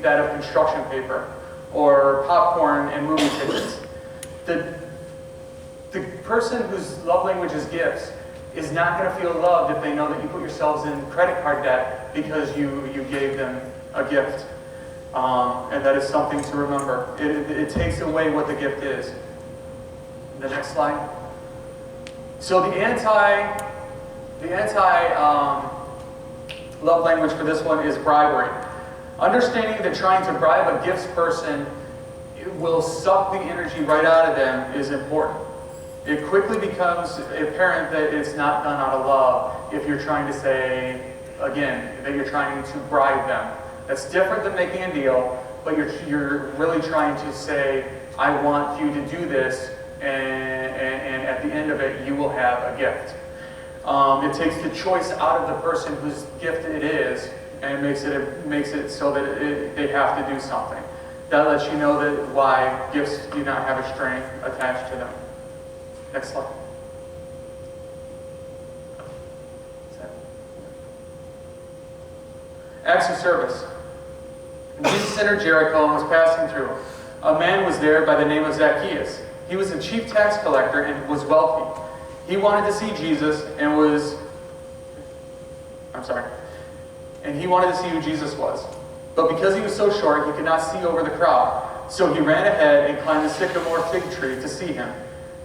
bed of construction paper or popcorn and movie tickets. The person whose love language is gifts is not going to feel loved if they know that you put yourselves in credit card debt because you gave them a gift. And that is something to remember. It takes away what the gift is. The next slide. So the anti love language for this one is bribery. Understanding that trying to bribe a gifts person will suck the energy right out of them is important. It quickly becomes apparent that it's not done out of love if you're trying to say, again, that you're trying to bribe them. That's different than making a deal, but you're really trying to say, I want you to do this, and at the end of it, you will have a gift. It takes the choice out of the person whose gift it is, and makes it so that they have to do something. That lets you know that why gifts do not have a string attached to them. Next slide. Acts of service. Jesus entered Jericho and was passing through. A man was there by the name of Zacchaeus. He was a chief tax collector and was wealthy. He wanted to see Jesus and he wanted to see who Jesus was. But because he was so short, he could not see over the crowd. So he ran ahead and climbed a sycamore fig tree to see him,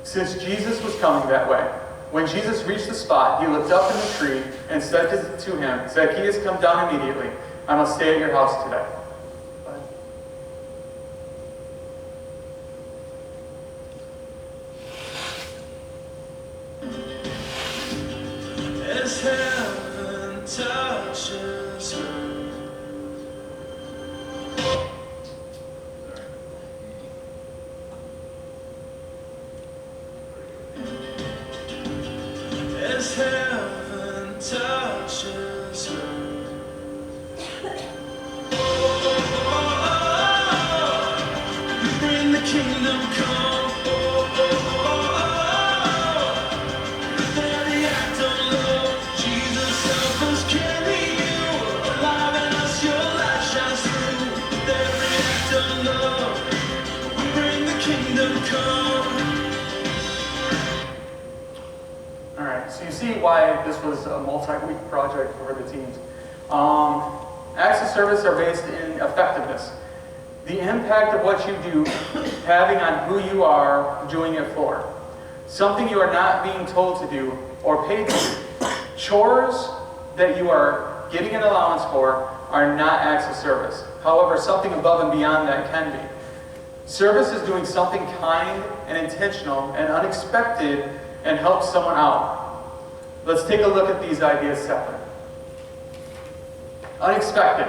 since Jesus was coming that way. When Jesus reached the spot, he looked up in the tree and said to him, Zacchaeus, come down immediately. I must stay at your house today. As heaven touches earth. As heaven touches earth. You bring the kingdom come. So you see why this was a multi-week project for the teams. Acts of service are based in effectiveness. The impact of what you do having on who you are doing it for. Something you are not being told to do or paid to do. Chores that you are getting an allowance for are not acts of service. However, something above and beyond that can be. Service is doing something kind and intentional and unexpected and helps someone out. Let's take a look at these ideas separate. Unexpected.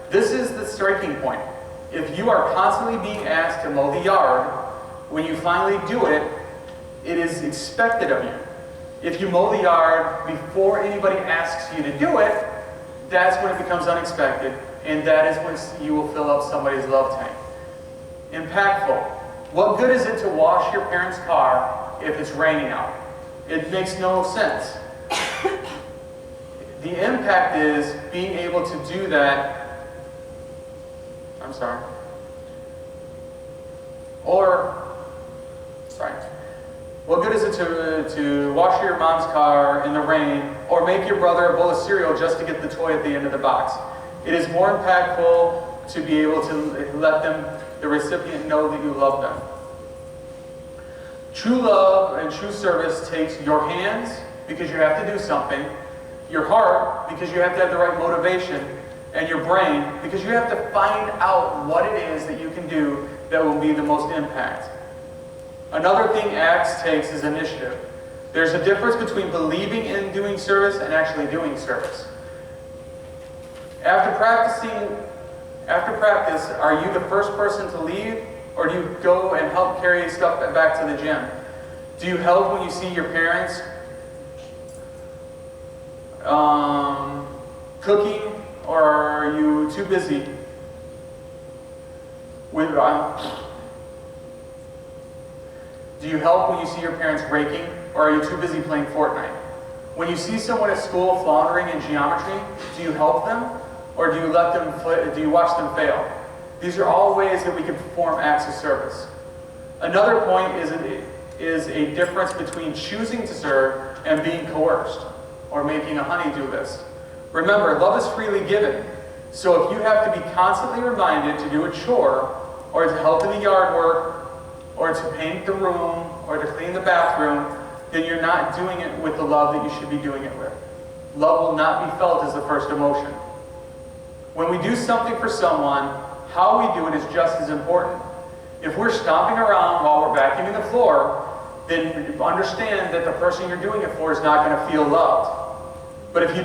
This is the striking point. If you are constantly being asked to mow the yard, when you finally do it, it is expected of you. If you mow the yard before anybody asks you to do it, that's when it becomes unexpected, and that is when you will fill up somebody's love tank. Impactful. What good is it to wash your parents' car if it's raining out? It makes no sense. The impact is being able to do that. What good is it to wash your mom's car in the rain or make your brother a bowl of cereal just to get the toy at the end of the box? It is more impactful to be able to let the recipient know that you love them. True love and true service takes your hands, because you have to do something, your heart, because you have to have the right motivation, and your brain, because you have to find out what it is that you can do that will be the most impact. Another thing Acts takes is initiative. There's a difference between believing in doing service and actually doing service. After practice, are you the first person to leave, or do you go and help carry stuff back to the gym? Do you help when you see your parents cooking, or are you too busy with do you help when you see your parents raking, or are you too busy playing Fortnite? When you see someone at school floundering in geometry, do you help them, or do you watch them fail? These are all ways that we can perform acts of service. Another point is a difference between choosing to serve and being coerced, or making a honey-do list. Remember, love is freely given. So if you have to be constantly reminded to do a chore, or to help in the yard work, or to paint the room, or to clean the bathroom, then you're not doing it with the love that you should be doing it with. Love will not be felt as the first emotion. When we do something for someone, how we do it is just as important. If we're stomping around while we're vacuuming the floor, then understand that the person you're doing it for is not going to feel loved. But if you